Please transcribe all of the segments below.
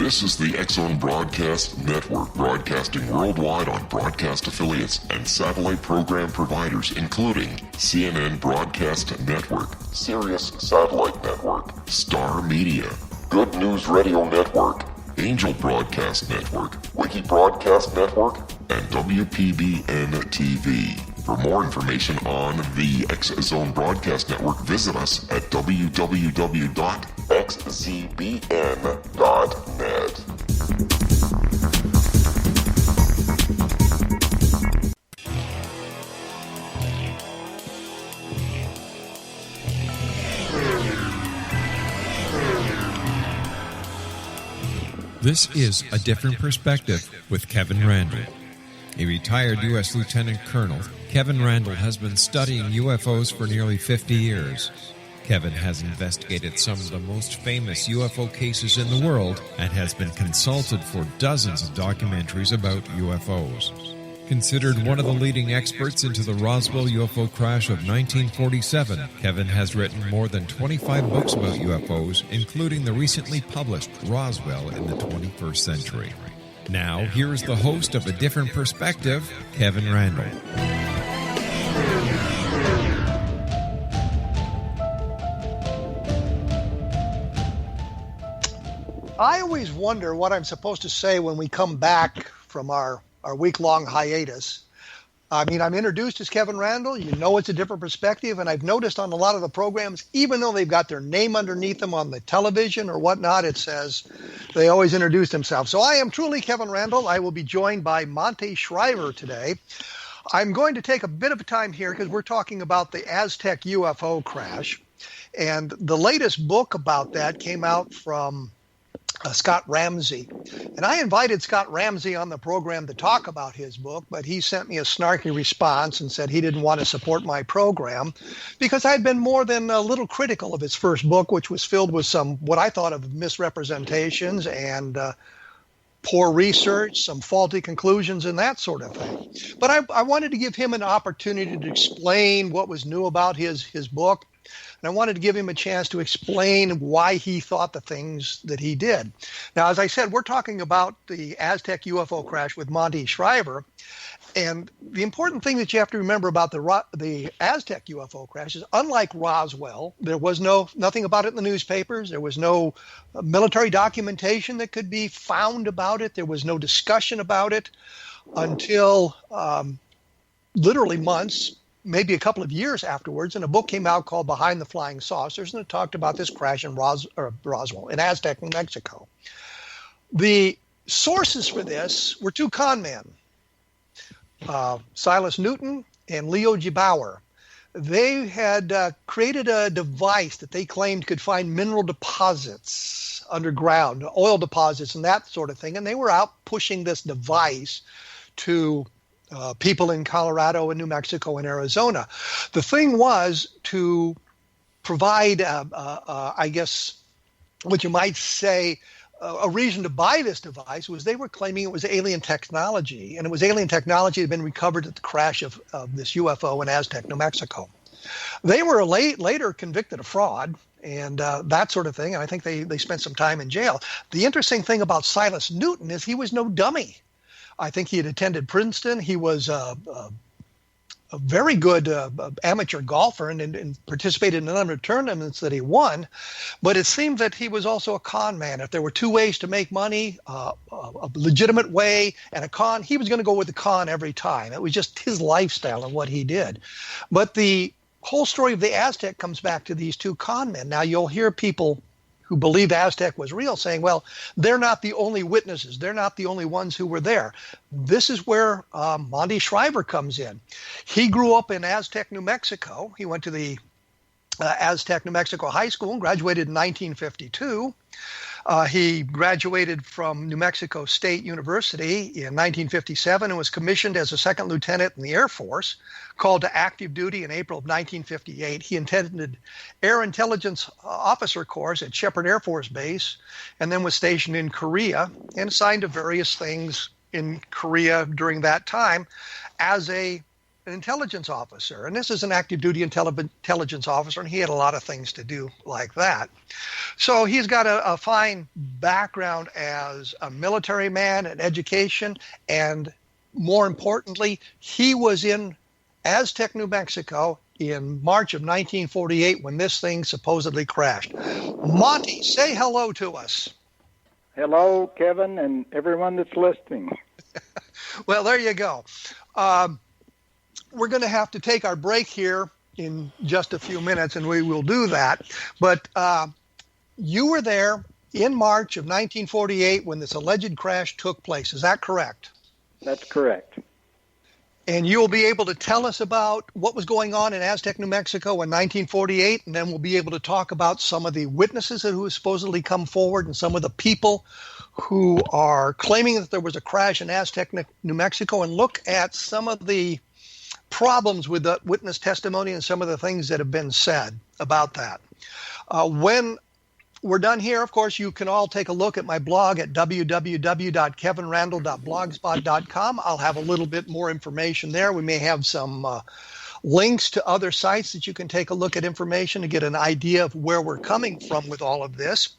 This is the X-Zone Broadcast Network, broadcasting worldwide on broadcast affiliates and satellite program providers, including CNN Broadcast Network, Sirius Satellite Network, Star Media, Good News Radio Network, Angel Broadcast Network, Wiki Broadcast Network, and WPBN TV. For more information on the X-Zone Broadcast Network, visit us at www.xzbn.net. This is A Different Perspective with Kevin Randle. A retired U.S. Lieutenant Colonel, Kevin Randle has been studying UFOs for nearly 50 years. Kevin has investigated some of the most famous UFO cases in the world and has been consulted for dozens of documentaries about UFOs. Considered one of the leading experts into the Roswell UFO crash of 1947, Kevin has written more than 25 books about UFOs, including the recently published Roswell in the 21st Century. Now, here is the host of A Different Perspective, Kevin Randle. I always wonder what I'm supposed to say when we come back from our week-long hiatus. I mean, I'm introduced as Kevin Randle. You know it's A Different Perspective, and I've noticed on a lot of the programs, even though they've got their name underneath them on the television or whatnot, it says they always introduce themselves. So I am truly Kevin Randle. I will be joined by Monte Shriver today. I'm going to take a bit of time here because we're talking about the Aztec UFO crash, and the latest book about that came out from Scott Ramsey. And I invited Scott Ramsey on the program to talk about his book, but he sent me a snarky response and said he didn't want to support my program because I had been more than a little critical of his first book, which was filled with some what I thought of misrepresentations and poor research, some faulty conclusions, and that sort of thing. But I wanted to give him an opportunity to explain what was new about his book. And I wanted to give him a chance to explain why he thought the things that he did. Now, as I said, we're talking about the Aztec UFO crash with Monte Shriver. And the important thing that you have to remember about the Aztec UFO crash is, unlike Roswell, there was nothing about it in the newspapers. There was no military documentation that could be found about it. There was no discussion about it until literally months, maybe a couple of years afterwards, and a book came out called Behind the Flying Saucers, and it talked about this crash in Roswell, in Aztec, New Mexico. The sources for this were two con men, Silas Newton and Leo G. Bauer. They had created a device that they claimed could find mineral deposits underground, oil deposits and that sort of thing, and they were out pushing this device to people in Colorado and New Mexico and Arizona. The thing was to provide, I guess, what you might say, a reason to buy this device was they were claiming it was alien technology, and it was alien technology that had been recovered at the crash of this UFO in Aztec, New Mexico. They were later convicted of fraud and that sort of thing, and I think they spent some time in jail. The interesting thing about Silas Newton is he was no dummy. I think he had attended Princeton. He was a very good amateur golfer and participated in a number of tournaments that he won. But it seemed that he was also a con man. If there were two ways to make money, a legitimate way and a con, he was going to go with the con every time. It was just his lifestyle and what he did. But the whole story of the Aztec comes back to these two con men. Now, you'll hear people who believe Aztec was real saying, well, they're not the only witnesses. They're not the only ones who were there. This is where Monte Shriver comes in. He grew up in Aztec, New Mexico. He went to the Aztec, New Mexico High School and graduated in 1952. He graduated from New Mexico State University in 1957 and was commissioned as a second lieutenant in the Air Force, called to active duty in April of 1958. He attended Air Intelligence Officer course at Shepard Air Force Base and then was stationed in Korea and assigned to various things in Korea during that time as a an intelligence officer, and this is an active duty intelligence officer, and he had a lot of things to do like that. So he's got a fine background as a military man, an education, and more importantly, he was in Aztec, New Mexico in March of 1948 when this thing supposedly crashed. Monte, say hello to us. Hello, Kevin, and everyone that's listening. Well, there you go. We're going to have to take our break here in just a few minutes, and we will do that. But you were there in March of 1948 when this alleged crash took place. Is that correct? That's correct. And you will be able to tell us about what was going on in Aztec, New Mexico in 1948, and then we'll be able to talk about some of the witnesses who have supposedly come forward and some of the people who are claiming that there was a crash in Aztec, New Mexico, and look at some of the problems with the witness testimony and some of the things that have been said about that. When we're done here, of course, you can all take a look at my blog at www.kevinrandle.blogspot.com. I'll have a little bit more information there. We may have some links to other sites that you can take a look at information to get an idea of where we're coming from with all of this.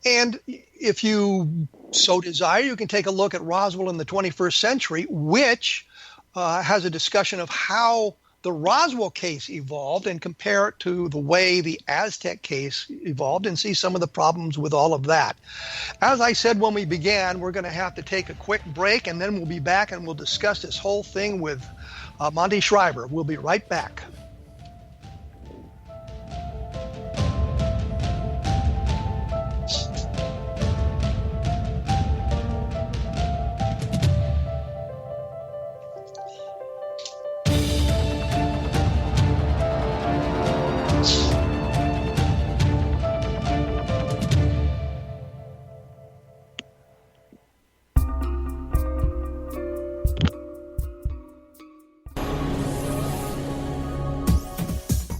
And if you so desire, you can take a look at Roswell in the 21st century, which has a discussion of how the Roswell case evolved and compare it to the way the Aztec case evolved and see some of the problems with all of that. As I said when we began, we're going to have to take a quick break, and then we'll be back and we'll discuss this whole thing with Monte Shriver. We'll be right back.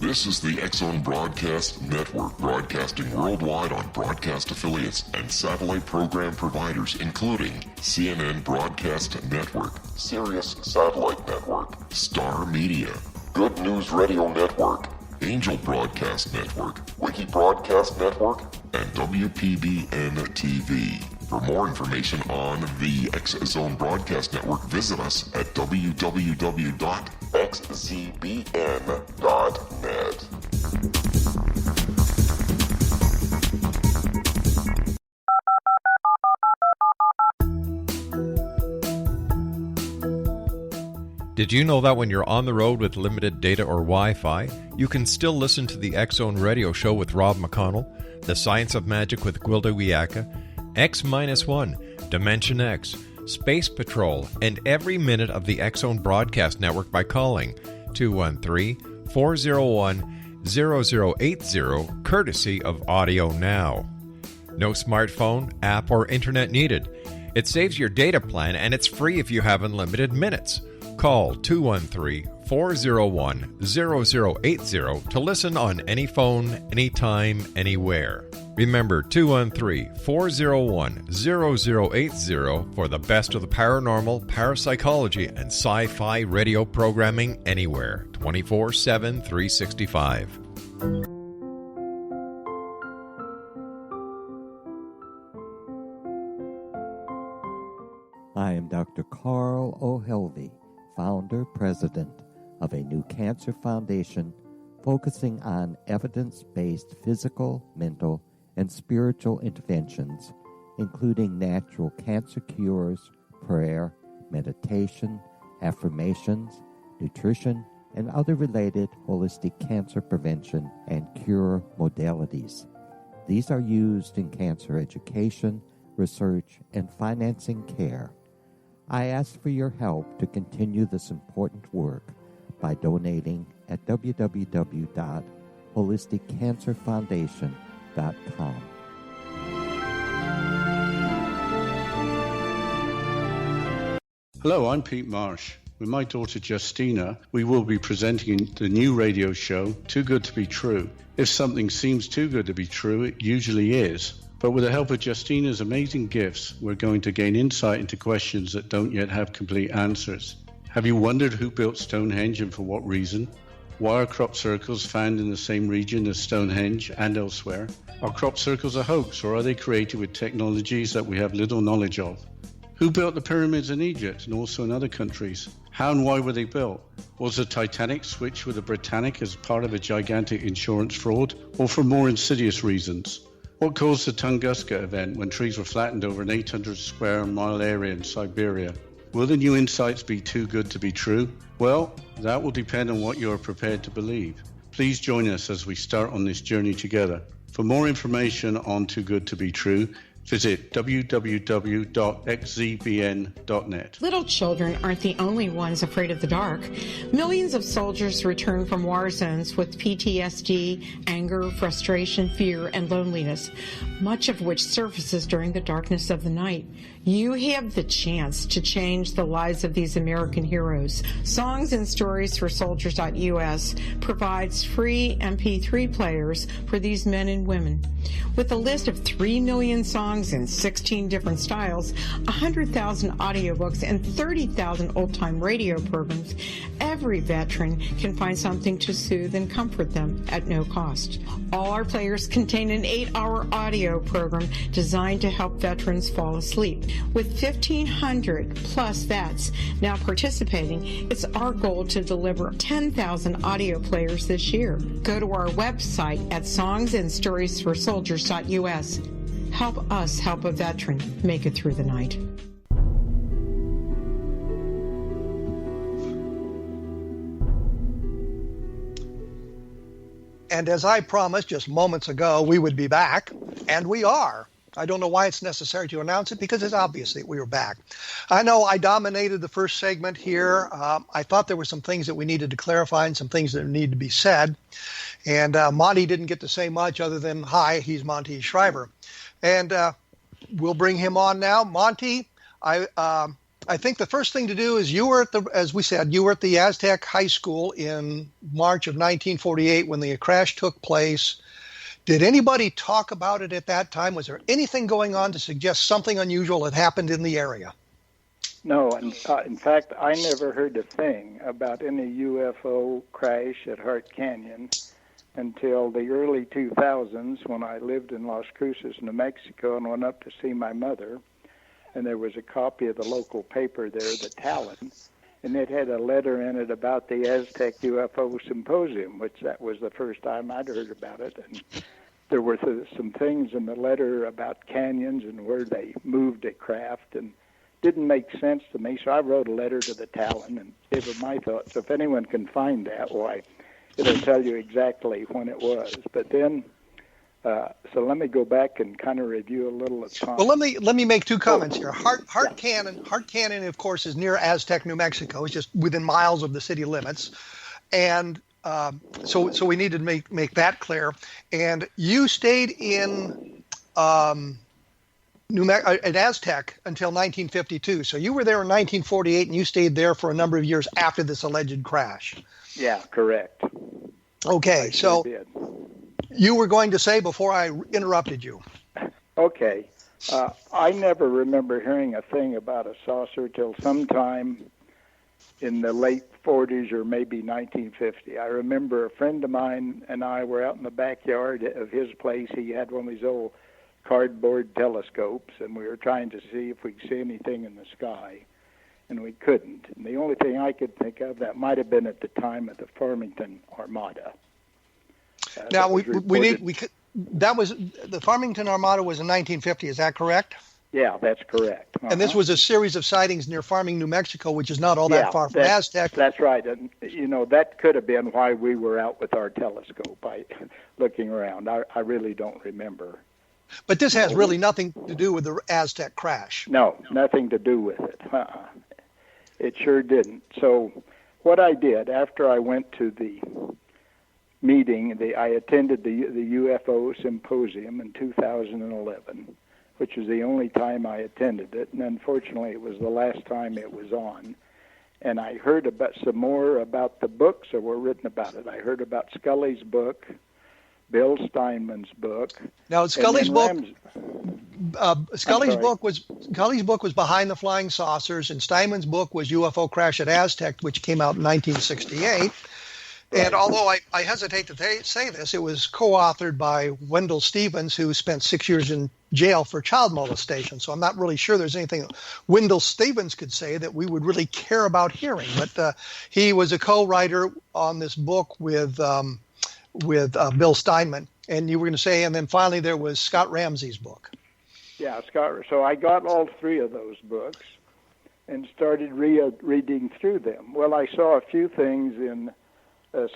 This is the X-Zone Broadcast Network, broadcasting worldwide on broadcast affiliates and satellite program providers, including CNN Broadcast Network, Sirius Satellite Network, Star Media, Good News Radio Network, Angel Broadcast Network, Wiki Broadcast Network, and WPBN TV. For more information on the X-Zone Broadcast Network, visit us at www.xzbn.net. Did you know that when you're on the road with limited data or Wi-Fi, you can still listen to the X-Zone Radio Show with Rob McConnell, The Science of Magic with Gwilda Wiyaka, X-1, Dimension X, Space Patrol, and every minute of the X-Zone Broadcast Network by calling 213-401-0080, courtesy of Audio Now. No smartphone, app, or internet needed. It saves your data plan, and it's free if you have unlimited minutes. Call 213-401-0080 to listen on any phone, anytime, anywhere. Remember 213-401-0080 for the best of the paranormal, parapsychology, and sci-fi radio programming anywhere, 24/7, 365. I am Dr. Carl O'Helvey, founder, president of a new cancer foundation focusing on evidence-based physical, mental, and spiritual interventions, including natural cancer cures, prayer, meditation, affirmations, nutrition, and other related holistic cancer prevention and cure modalities. These are used in cancer education, research, and financing care. I ask for your help to continue this important work by donating at www.holisticcancerfoundation.com. Hello, I'm Pete Marsh. With my daughter Justina, we will be presenting the new radio show, Too Good to Be True. If something seems too good to be true, it usually is. But with the help of Justina's amazing gifts, we're going to gain insight into questions that don't yet have complete answers. Have you wondered who built Stonehenge and for what reason? Why are crop circles found in the same region as Stonehenge and elsewhere? Are crop circles a hoax, or are they created with technologies that we have little knowledge of? Who built the pyramids in Egypt and also in other countries? How and why were they built? Was the Titanic switched with the Britannic as part of a gigantic insurance fraud, or for more insidious reasons? What caused the Tunguska event when trees were flattened over an 800 square mile area in Siberia? Will the new insights be too good to be true? Well, that will depend on what you are prepared to believe. Please join us as we start on this journey together. For more information on Too Good to Be True, visit www.xzbn.net. Little children aren't the only ones afraid of the dark. Millions of soldiers return from war zones with PTSD, anger, frustration, fear, and loneliness, much of which surfaces during the darkness of the night. You have the chance to change the lives of these American heroes. Songs and Stories for Soldiers.us provides free MP3 players for these men and women. With a list of 3 million songs in 16 different styles, 100,000 audiobooks, and 30,000 old-time radio programs, every veteran can find something to soothe and comfort them at no cost. All our players contain an 8-hour audio program designed to help veterans fall asleep. With 1,500 plus vets now participating, it's our goal to deliver 10,000 audio players this year. Go to our website at songsandstoriesforsoldiers.us. Help us help a veteran make it through the night. And as I promised just moments ago, we would be back, and we are. I don't know why it's necessary to announce it, because it's obvious that we were back. I know I dominated the first segment here. I thought there were some things that we needed to clarify and some things that need to be said. And Monty didn't get to say much other than, hi, he's Monte Shriver. And we'll bring him on now. Monty, I think the first thing to do is you were as we said, you were at the Aztec High School in March of 1948 when the crash took place. Did anybody talk about it at that time? Was there anything going on to suggest something unusual had happened in the area? No, in fact, I never heard a thing about any UFO crash at Hart Canyon until the early 2000s when I lived in Las Cruces, New Mexico, and went up to see my mother. And there was a copy of the local paper there, the Talon, and it had a letter in it about the Aztec UFO Symposium, which that was the first time I'd heard about it. And there were some things in the letter about canyons and where they moved a craft, and didn't make sense to me. So I wrote a letter to the Talon and gave them my thoughts. If anyone can find that, why, it'll tell you exactly when it was. But then, so let me go back and kind of review a little of time. Well, let me make two comments here. Hart Canyon, of course, is near Aztec, New Mexico. It's just within miles of the city limits, and so we need to make that clear. And you stayed in at Aztec until 1952. So you were there in 1948, and you stayed there for a number of years after this alleged crash. Yeah, correct. Okay, so did. You were going to say before I interrupted you. Okay. I never remember hearing a thing about a saucer till sometime in the late 40s or maybe 1950. I remember a friend of mine and I were out in the backyard of his place. He had one of these old cardboard telescopes, and we were trying to see if we could see anything in the sky, and we couldn't. And the only thing I could think of, that might have been at the time of the Farmington Armada. Now that was the Farmington Armada was in 1950. Is that correct? Yeah, that's correct. And this was a series of sightings near Farming, New Mexico, which is not all that far from Aztec. That's right. And, that could have been why we were out with our telescope, looking around. I really don't remember. But this has really nothing to do with the Aztec crash. No, nothing to do with it. It sure didn't. So what I did after I went to the meeting, I attended the UFO Symposium in 2011, which was the only time I attended it, and unfortunately it was the last time it was on. And I heard about some more about the books that were written about it. I heard about Scully's book, Bill Steinman's book. Now, Scully's book, Scully's book was Behind the Flying Saucers, and Steinman's book was UFO Crash at Aztec, which came out in 1968. And although I hesitate to say this, it was co-authored by Wendell Stevens, who spent 6 years in jail for child molestation. So I'm not really sure there's anything Wendell Stevens could say that we would really care about hearing. But he was a co-writer on this book with Bill Steinman. And you were going to say, and then finally there was Scott Ramsey's book. Yeah, Scott. So I got all three of those books and started reading through them. Well, I saw a few things in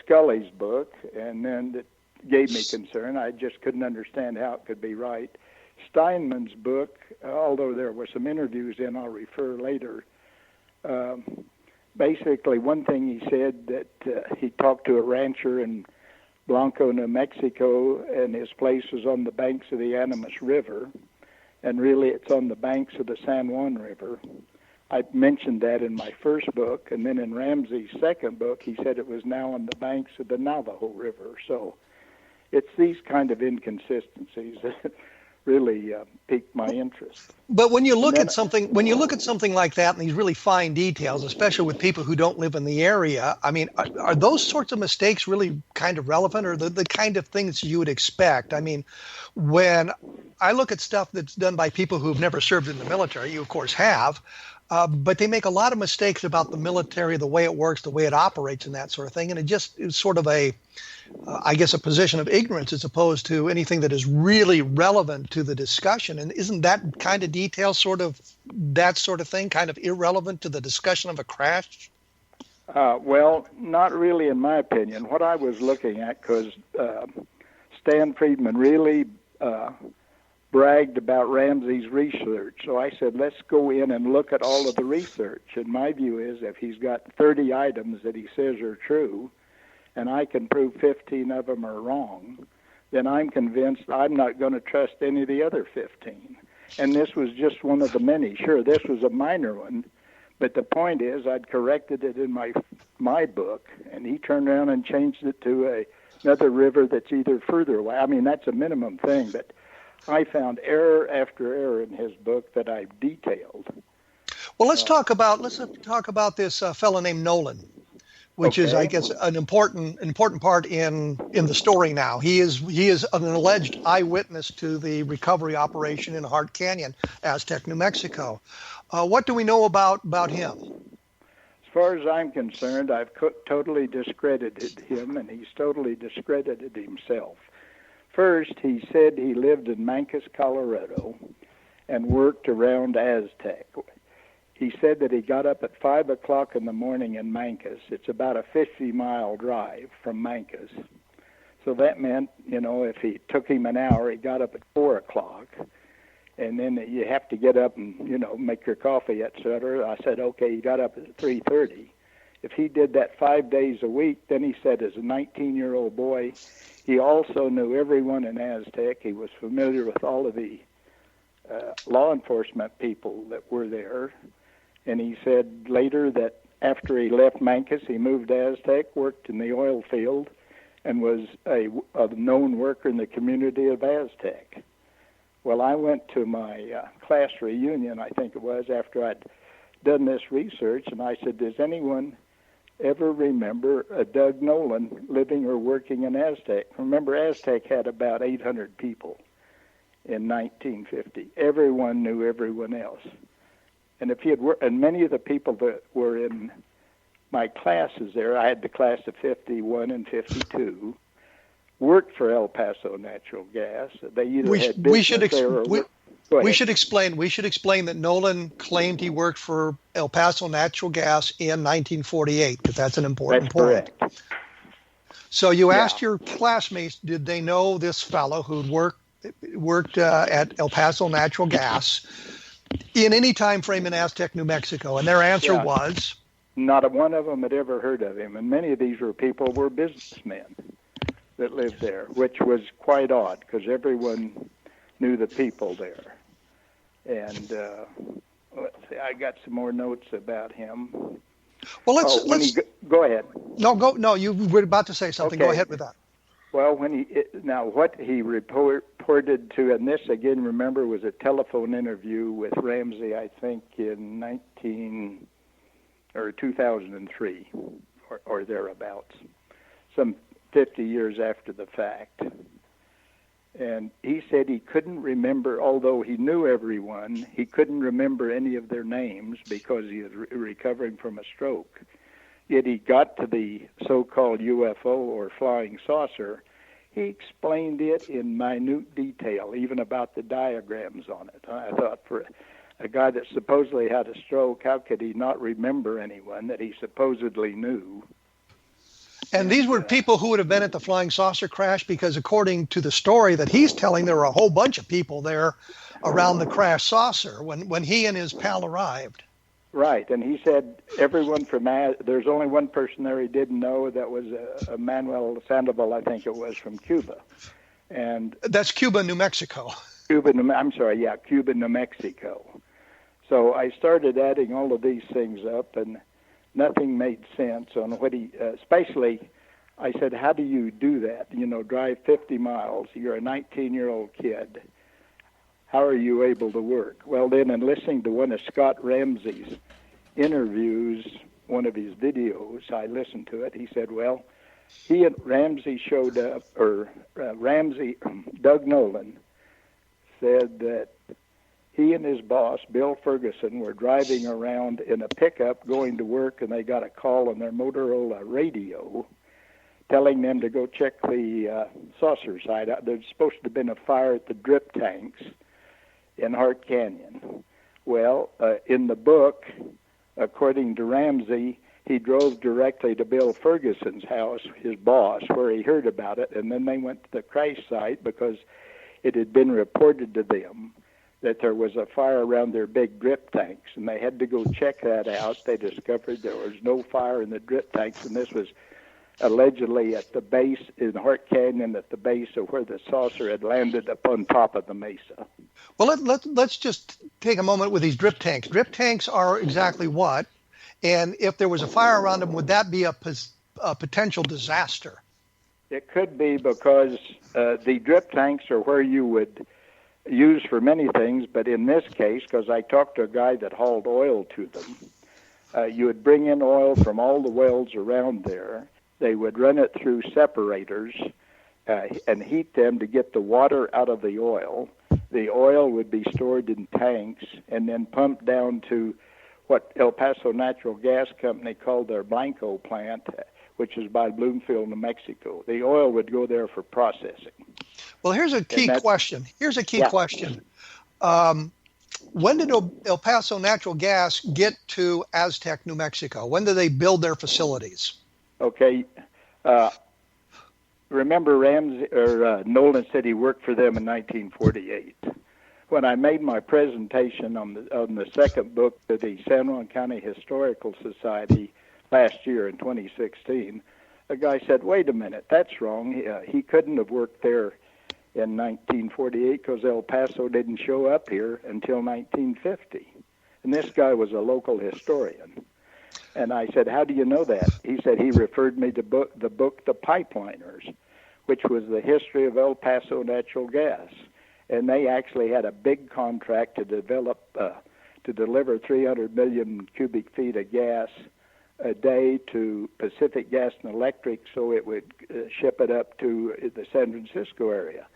Scully's book, and then it gave me concern. I just couldn't understand how it could be right. Steinman's book, although there were some interviews in, I'll refer later. Basically, one thing he said that he talked to a rancher in Blanco, New Mexico, and his place was on the banks of the Animas River, and really it's on the banks of the San Juan River. I mentioned that in my first book, and then in Ramsey's second book, he said it was now on the banks of the Navajo River. So it's these kind of inconsistencies that really piqued my interest. But when you look at something like that, and these really fine details, especially with people who don't live in the area, I mean, are those sorts of mistakes really kind of relevant, or the kind of things you would expect? I mean, when I look at stuff that's done by people who've never served in the military, you of course have. But they make a lot of mistakes about the military, the way it works, the way it operates, and that sort of thing. And it just is sort of a position of ignorance as opposed to anything that is really relevant to the discussion. And isn't that kind of detail that sort of thing kind of irrelevant to the discussion of a crash? Well, not really in my opinion. What I was looking at, because Stan Friedman really bragged about Ramsey's research. So I said, let's go in and look at all of the research. And my view is if he's got 30 items that he says are true, and I can prove 15 of them are wrong, then I'm convinced I'm not going to trust any of the other 15. And this was just one of the many. Sure, this was a minor one, but the point is I'd corrected it in my book, and he turned around and changed it to another river that's either further away. I mean, that's a minimum thing, but I found error after error in his book that I've detailed. Well, let's talk about this fellow named Nolan, which is, I guess, an important part in the story now. He is an alleged eyewitness to the recovery operation in Hart Canyon, Aztec, New Mexico. What do we know about him? As far as I'm concerned, I've totally discredited him, and he's totally discredited himself. First, he said he lived in Mancos, Colorado, and worked around Aztec. He said that he got up at 5 o'clock in the morning in Mancos. It's about a 50-mile drive from Mancos. So that meant, if it took him an hour, he got up at 4 o'clock. And then you have to get up and, make your coffee, et cetera. I said, okay, he got up at 3:30. If he did that 5 days a week, then he said as a 19-year-old boy, he also knew everyone in Aztec. He was familiar with all of the law enforcement people that were there. And he said later that after he left Mancos, he moved to Aztec, worked in the oil field, and was a known worker in the community of Aztec. Well, I went to my class reunion, I think it was, after I'd done this research, and I said, does anyone ever remember a Doug Nolan living or working in Aztec? Remember, Aztec had about 800 people in 1950. Everyone knew everyone else. And if he had worked, and many of the people that were in my classes there, I had the class of 51 and 52, worked for El Paso Natural Gas. They either had business there or we should explain that Nolan claimed he worked for El Paso Natural Gas in 1948, because that's an important point. Correct. So you asked your classmates, did they know this fellow who'd worked at El Paso Natural Gas in any time frame in Aztec, New Mexico? And their answer was? Not one of them had ever heard of him. And many of these people were businessmen that lived there, which was quite odd because everyone knew the people there. And let's see, I got some more notes about him. Well, let's go ahead. No, you were about to say something. Okay. Go ahead with that. Well, what he reported to, and this again, remember, was a telephone interview with Ramsey, I think, in 2003 or thereabouts, some 50 years after the fact. And he said he couldn't remember, although he knew everyone, he couldn't remember any of their names because he was recovering from a stroke. Yet he got to the so-called UFO or flying saucer. He explained it in minute detail, even about the diagrams on it. I thought, for a guy that supposedly had a stroke, how could he not remember anyone that he supposedly knew? And these were people who would have been at the flying saucer crash, because according to the story that he's telling, there were a whole bunch of people there around the crash saucer when he and his pal arrived. Right, and he said everyone from there's only one person there he didn't know. That was Manuel Sandoval, I think it was, from Cuba, and that's Cuba, New Mexico. Cuba, New Mexico. So I started adding all of these things up, and nothing made sense on what he. Especially, I said, "How do you do that? You know, drive 50 miles. You're a 19-year-old kid. How are you able to work?" Well, then, in listening to one of Scott Ramsey's interviews, one of his videos, I listened to it. He said, well, he and Ramsey showed up, or Doug Nolan said that he and his boss, Bill Ferguson, were driving around in a pickup going to work, and they got a call on their Motorola radio telling them to go check the saucer side out. There's supposed to have been a fire at the drip tanks in Hart Canyon. Well, in the book, according to Ramsey, he drove directly to Bill Ferguson's house, his boss, where he heard about it, and then they went to the crash site because it had been reported to them that there was a fire around their big drip tanks, and they had to go check that out. They discovered there was no fire in the drip tanks, and this was allegedly at the base in Hart Canyon, at the base of where the saucer had landed up on top of the mesa. Well, let's just take a moment with these drip tanks. Drip tanks are exactly what? And if there was a fire around them, would that be a potential disaster? It could be, because the drip tanks are where you would use for many things, but in this case, because I talked to a guy that hauled oil to them, you would bring in oil from all the wells around there. They would run it through separators and heat them to get the water out of the oil. The oil would be stored in tanks and then pumped down to what El Paso Natural Gas Company called their Blanco plant, which is by Bloomfield, New Mexico. The oil would go there for processing. Well, here's a key question. Question. When did El Paso Natural Gas get to Aztec, New Mexico? When did they build their facilities? Okay. Remember, Nolan said he worked for them in 1948. When I made my presentation on the second book to the San Juan County Historical Society last year in 2016, a guy said, "Wait a minute, that's wrong. He couldn't have worked there in 1948 because El Paso didn't show up here until 1950." And this guy was a local historian. And I said, "How do you know that?" He said he referred me to the book The Pipeliners, which was the history of El Paso Natural Gas. And they actually had a big contract to deliver 300 million cubic feet of gas a day to Pacific Gas and Electric, so it would ship it up to the San Francisco area.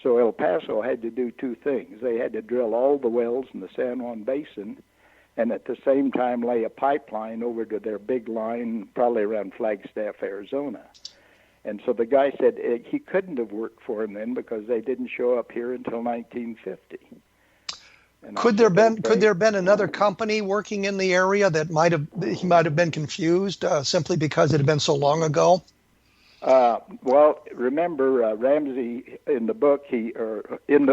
So El Paso had to do two things. They had to drill all the wells in the San Juan Basin, and at the same time lay a pipeline over to their big line, probably around Flagstaff, Arizona. And so the guy said he couldn't have worked for him then because they didn't show up here until 1950. Could there have been another company working in the area that he might have been confused simply because it had been so long ago? Well, remember Ramsey in the book.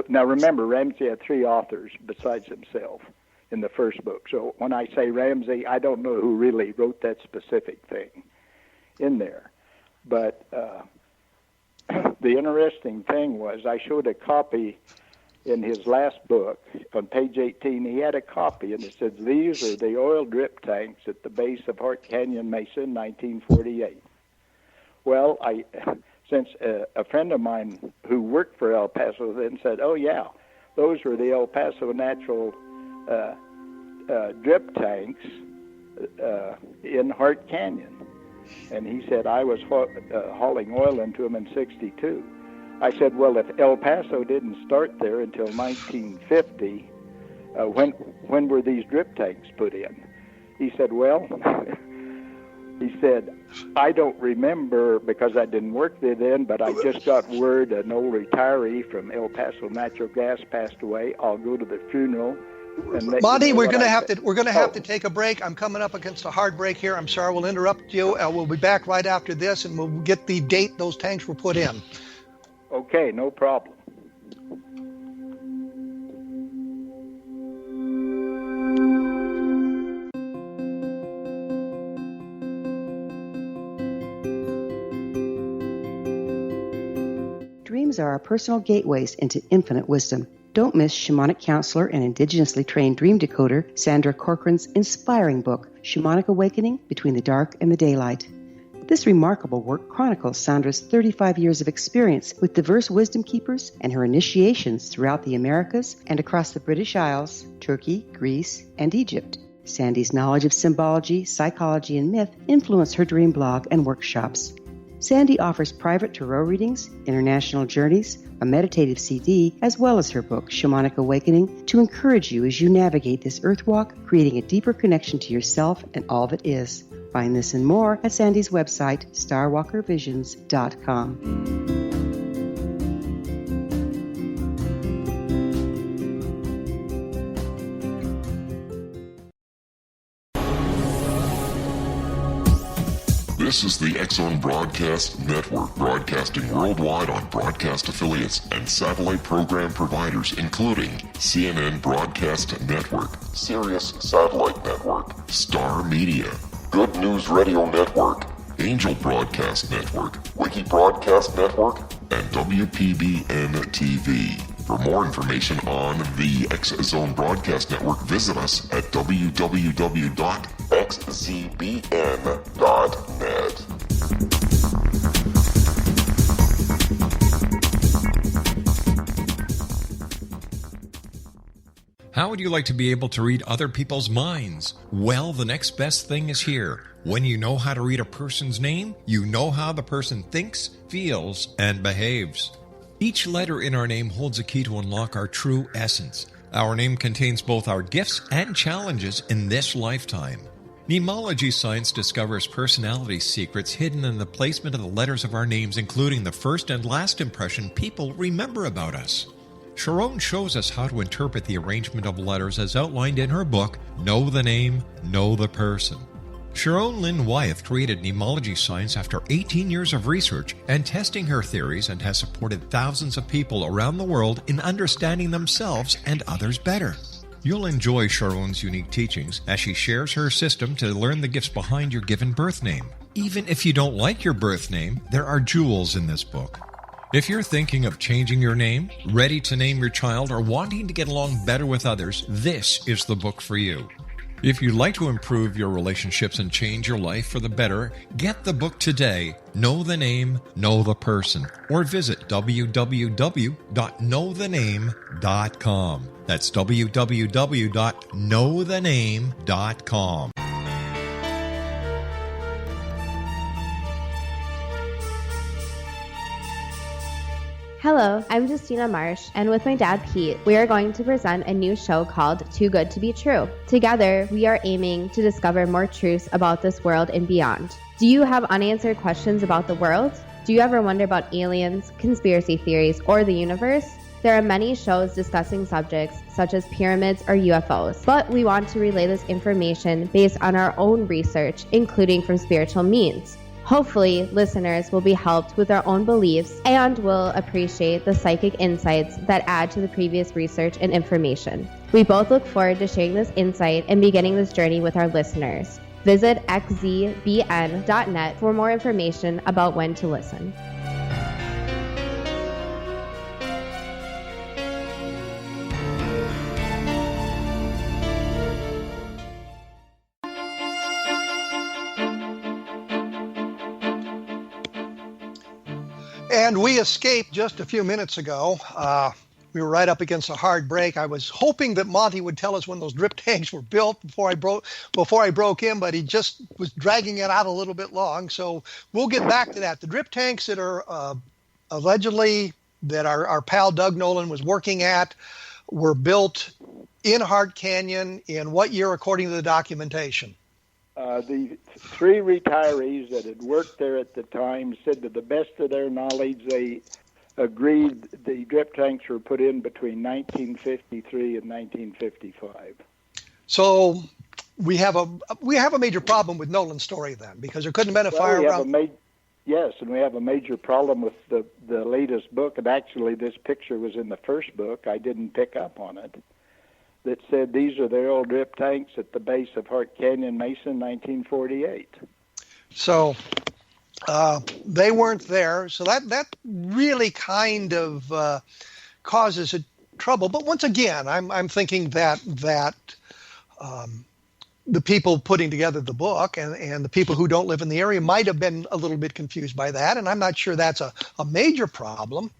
Now remember, Ramsey had three authors besides himself in the first book. So when I say Ramsey, I don't know who really wrote that specific thing in there. But the interesting thing was I showed a copy in his last book on page 18. He had a copy, and it says, "These are the oil drip tanks at the base of Hart Canyon Mesa in 1948. Well, since a friend of mine who worked for El Paso then said, oh, yeah, those were the El Paso natural drip tanks in Hart Canyon. And he said, I was hauling oil into them in 62. I said, well, if El Paso didn't start there until 1950, when were these drip tanks put in? He said, well, he said, I don't remember because I didn't work there then, but I just got word an old retiree from El Paso Natural Gas passed away. I'll go to the funeral. Monty, we're going to have to take a break. I'm coming up against a hard break here. I'm sorry, we'll interrupt you. We'll be back right after this, and we'll get the date those tanks were put in. Okay, no problem. Dreams are our personal gateways into infinite wisdom. Don't miss shamanic counselor and indigenously trained dream decoder Sandra Corcoran's inspiring book, Shamanic Awakening Between the Dark and the Daylight. This remarkable work chronicles Sandra's 35 years of experience with diverse wisdom keepers and her initiations throughout the Americas and across the British Isles, Turkey, Greece, and Egypt. Sandy's knowledge of symbology, psychology, and myth influence her dream blog and workshops. Sandy offers private tarot readings, international journeys, a meditative CD, as well as her book, Shamanic Awakening, to encourage you as you navigate this earth walk, creating a deeper connection to yourself and all that is. Find this and more at Sandy's website, starwalkervisions.com. This is the X-Zone Broadcast Network, broadcasting worldwide on broadcast affiliates and satellite program providers, including CNN Broadcast Network, Sirius Satellite Network, Star Media, Good News Radio Network, Angel Broadcast Network, Wiki Broadcast Network, and WPBN TV. For more information on the X-Zone Broadcast Network, visit us at www.xzbn.net. How would you like to be able to read other people's minds? Well, the next best thing is here. When you know how to read a person's name, you know how the person thinks, feels, and behaves. Each letter in our name holds a key to unlock our true essence. Our name contains both our gifts and challenges in this lifetime. Mnemology science discovers personality secrets hidden in the placement of the letters of our names, including the first and last impression people remember about us. Sharon shows us how to interpret the arrangement of letters as outlined in her book, Know the Name, Know the Person. Sharon Lynn Wyeth created mnemology science after 18 years of research and testing her theories, and has supported thousands of people around the world in understanding themselves and others better. You'll enjoy Sharon's unique teachings as she shares her system to learn the gifts behind your given birth name. Even if you don't like your birth name, there are jewels in this book. If you're thinking of changing your name, ready to name your child, or wanting to get along better with others, this is the book for you. If you'd like to improve your relationships and change your life for the better, get the book today, Know the Name, Know the Person, or visit www.knowthename.com. That's www.knowthename.com. Hello, I'm Justina Marsh, and with my dad Pete, we are going to present a new show called Too Good to Be True. Together, we are aiming to discover more truths about this world and beyond. Do you have unanswered questions about the world? Do you ever wonder about aliens, conspiracy theories, or the universe? There are many shows discussing subjects such as pyramids or UFOs, but we want to relay this information based on our own research, including from spiritual means. Hopefully, listeners will be helped with their own beliefs and will appreciate the psychic insights that add to the previous research and information. We both look forward to sharing this insight and beginning this journey with our listeners. Visit xzbn.net for more information about when to listen. And we escaped just a few minutes ago. We were right up against a hard break. I was hoping that Monte would tell us when those drip tanks were built before I broke in, but he just was dragging it out a little bit long. So we'll get back to that. The drip tanks that are allegedly that our pal Doug Nolan was working at were built in Hart Canyon in what year, according to the documentation? The three retirees that had worked there at the time said to the best of their knowledge they agreed the drip tanks were put in between 1953 and 1955. So we have a major problem with Nolan's story then, because there couldn't have been a fire around. Yes, and we have a major problem with the latest book, and actually this picture was in the first book. I didn't pick up on it. That said these are the old drip tanks at the base of Hart Canyon Mesa, 1948. So they weren't there. So that really kind of causes trouble. But once again, I'm thinking that the people putting together the book and the people who don't live in the area might have been a little bit confused by that, and I'm not sure that's a major problem.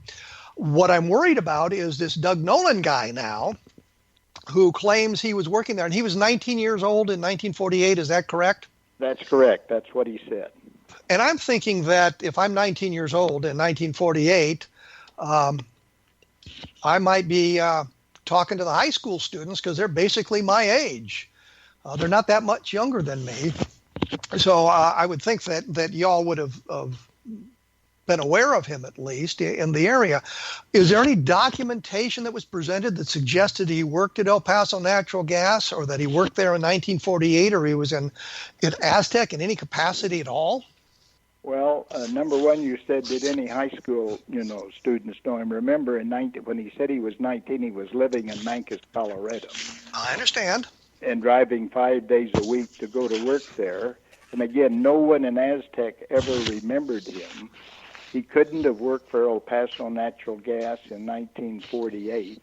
What I'm worried about is this Doug Nolan guy now, who claims he was working there, and he was 19 years old in 1948. Is that correct? That's correct. That's what he said. And I'm thinking that if I'm 19 years old in 1948, I might be talking to the high school students because they're basically my age. They're not that much younger than me. So I would think that y'all would have been aware of him, at least in the area. Is there any documentation that was presented that suggested he worked at El Paso Natural Gas, or that he worked there in 1948, or he was in Aztec in any capacity at all? Well, number one, you said, did any high school, students know him? Remember, when he said he was 19, he was living in Mancos, Colorado. I understand. And driving 5 days a week to go to work there. And again, no one in Aztec ever remembered him. He couldn't have worked for El Paso Natural Gas in 1948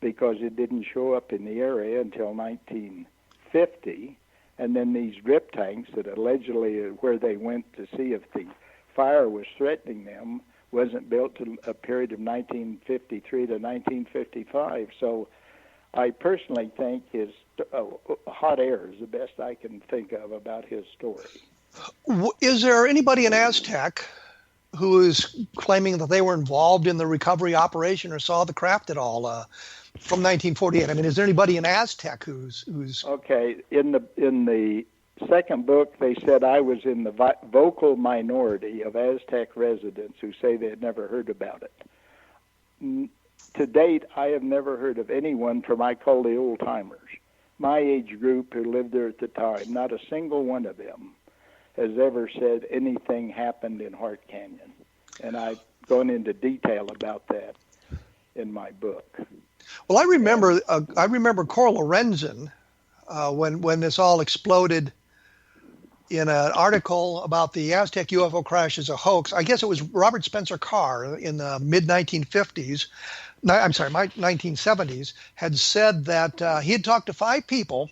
because it didn't show up in the area until 1950. And then these drip tanks that allegedly where they went to see if the fire was threatening them wasn't built to a period of 1953 to 1955. So I personally think his hot air is the best I can think of about his story. Is there anybody in Aztec who is claiming that they were involved in the recovery operation or saw the craft at all from 1948? I mean, is there anybody in Aztec who's... Okay, in the second book, they said I was in the vocal minority of Aztec residents who say they had never heard about it. To date, I have never heard of anyone from I call the old-timers, my age group who lived there at the time. Not a single one of them has ever said anything happened in Hart Canyon. And I've gone into detail about that in my book. Well, I remember Cor Lorenzen when this all exploded in an article about the Aztec UFO crash as a hoax. I guess it was Robert Spencer Carr in the mid-1950s. I'm sorry, 1970s, had said that he had talked to 5 people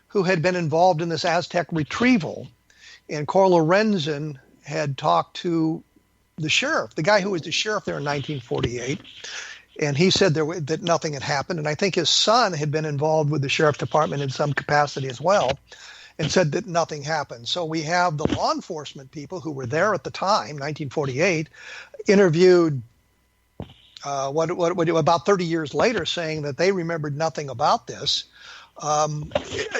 who had been involved in this Aztec retrieval. And Cor Lorenzen had talked to the sheriff, the guy who was the sheriff there in 1948, and he said that nothing had happened. And I think his son had been involved with the sheriff's department in some capacity as well, and said that nothing happened. So we have the law enforcement people who were there at the time, 1948, interviewed about 30 years later, saying that they remembered nothing about this.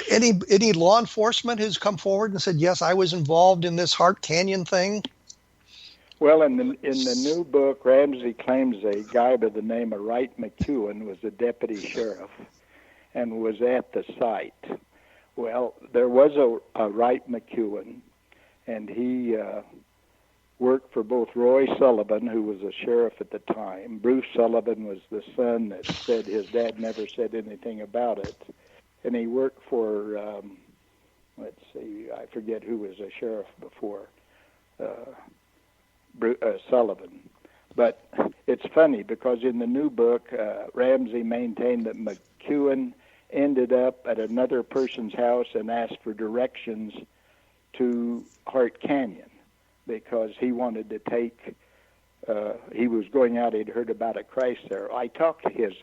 Any law enforcement has come forward and said, yes, I was involved in this Hart Canyon thing? Well, in the new book, Ramsey claims a guy by the name of Wright McEwen was a deputy sheriff and was at the site. Well, there was a Wright McEwen, and he worked for both Roy Sullivan, who was a sheriff at the time. Bruce Sullivan was the son that said his dad never said anything about it. And he worked for, I forget who was a sheriff before Sullivan. But it's funny because in the new book, Ramsey maintained that McEwen ended up at another person's house and asked for directions to Hart Canyon because he wanted to take he was going out. He'd heard about a Christ there. I talked to his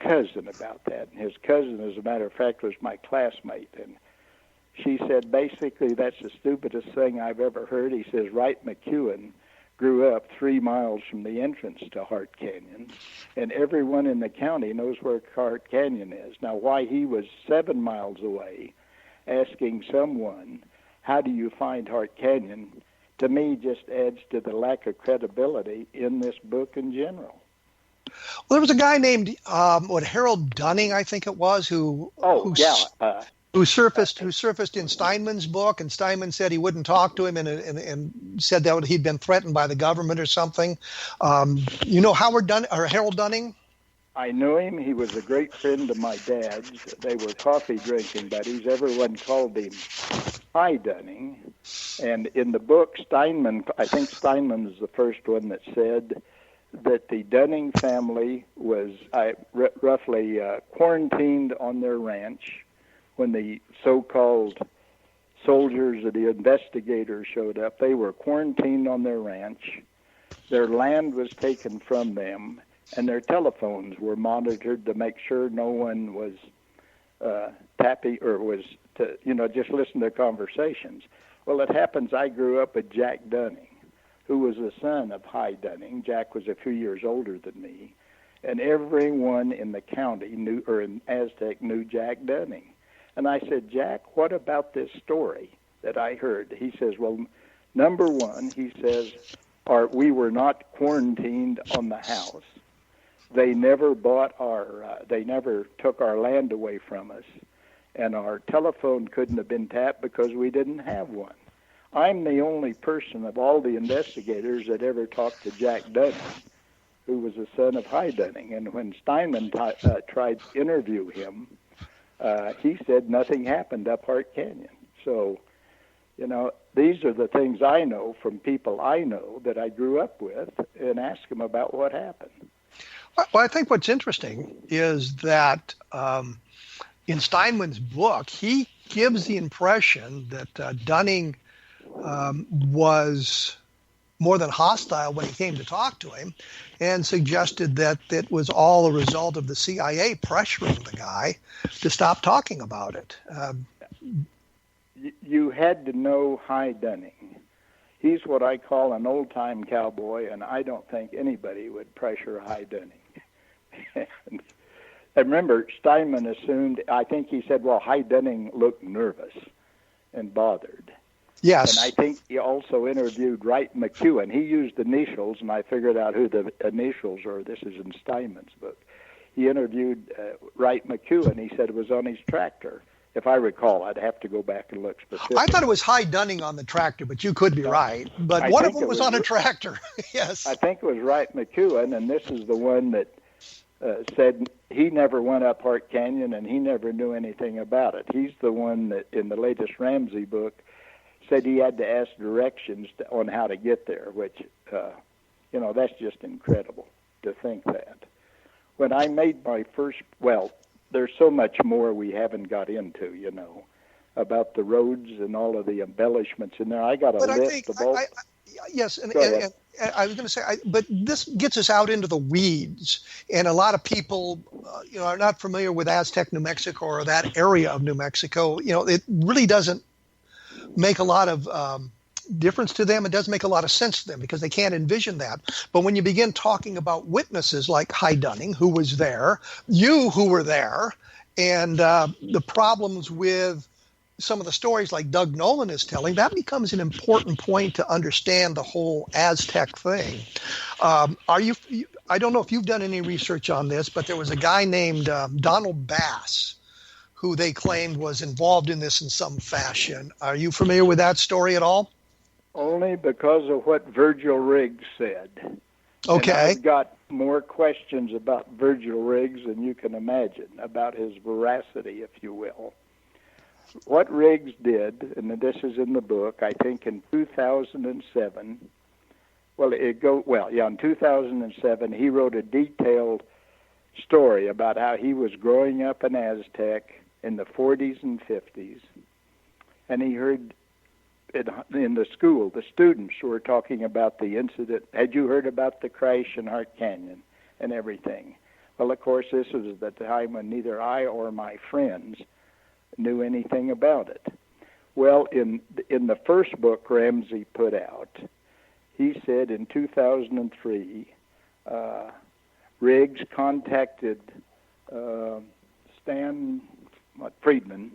cousin about that, and his cousin, as a matter of fact, was my classmate, and she said, basically, that's the stupidest thing I've ever heard. He says, Wright McEwen grew up 3 miles from the entrance to Hart Canyon, and everyone in the county knows where Hart Canyon is. Now, why he was 7 miles away asking someone, how do you find Hart Canyon, to me just adds to the lack of credibility in this book in general. Well, there was a guy named Harold Dunning, I think it was, who surfaced in Steinman's book, and Steinman said he wouldn't talk to him, and said that he'd been threatened by the government or something. You know Harold Dunning? I knew him. He was a great friend of my dad's. They were coffee drinking buddies. Everyone called him Hi Dunning. And in the book, I think Steinman is the first one that said that the Dunning family was roughly quarantined on their ranch when the so-called soldiers or the investigators showed up. They were quarantined on their ranch. Their land was taken from them, and their telephones were monitored to make sure no one was tapping or was just listen to conversations. Well, it happens I grew up with Jack Dunning, who was the son of Hi Dunning. Jack was a few years older than me, and everyone in the county in Aztec knew Jack Dunning. And I said, Jack, what about this story that I heard? He says, well, number one, he says, we were not quarantined on the house. They never they never took our land away from us, and our telephone couldn't have been tapped because we didn't have one. I'm the only person of all the investigators that ever talked to Jack Dunning, who was the son of Hi Dunning. And when Steinman tried to interview him, he said nothing happened up Hart Canyon. So, these are the things I know from people I know that I grew up with, and ask them about what happened. Well, I think what's interesting is that in Steinman's book, he gives the impression that Dunning was more than hostile when he came to talk to him, and suggested that it was all a result of the CIA pressuring the guy to stop talking about it. You had to know Hi Dunning. He's what I call an old-time cowboy, and I don't think anybody would pressure Hi Dunning. And remember, Steinman assumed, I think he said, well, Hi Dunning looked nervous and bothered. Yes. And I think he also interviewed Wright McEwen. He used initials, and I figured out who the initials are. This is in Steinman's book. He interviewed Wright McEwen. He said it was on his tractor. If I recall, I'd have to go back and look specifically. I thought it was Hi Dunning on the tractor, but you could be right. But one of them was on a tractor. Yes. I think it was Wright McEwen, and this is the one that said he never went up Hart Canyon and he never knew anything about it. He's the one that, in the latest Ramsey book, said he had to ask directions on how to get there, which, that's just incredible to think that. When I made my first, there's so much more we haven't got into, about the roads and all of the embellishments in there. I got a list of all. Yes, and I was going to say, but this gets us out into the weeds, and a lot of people, are not familiar with Aztec, New Mexico, or that area of New Mexico. It really doesn't make a lot of difference to them. It doesn't make a lot of sense to them because they can't envision that. But when you begin talking about witnesses like Hi Dunning, who was there, you who were there, and the problems with some of the stories like Doug Nolan is telling, that becomes an important point to understand the whole Aztec thing. I don't know if you've done any research on this, but there was a guy named Donald Bass who they claimed was involved in this in some fashion. Are you familiar with that story at all? Only because of what Virgil Riggs said. Okay. And I've got more questions about Virgil Riggs than you can imagine, about his veracity, if you will. What Riggs did, and this is in the book, I think in 2007, in 2007, he wrote a detailed story about how he was growing up in Aztec in the 40s and 50s, and he heard in the school, the students were talking about the incident. Had you heard about the crash in Hart Canyon and everything? Well, of course, this was the time when neither I or my friends knew anything about it. Well, in the first book Ramsey put out, he said in 2003, Riggs contacted Stan Friedman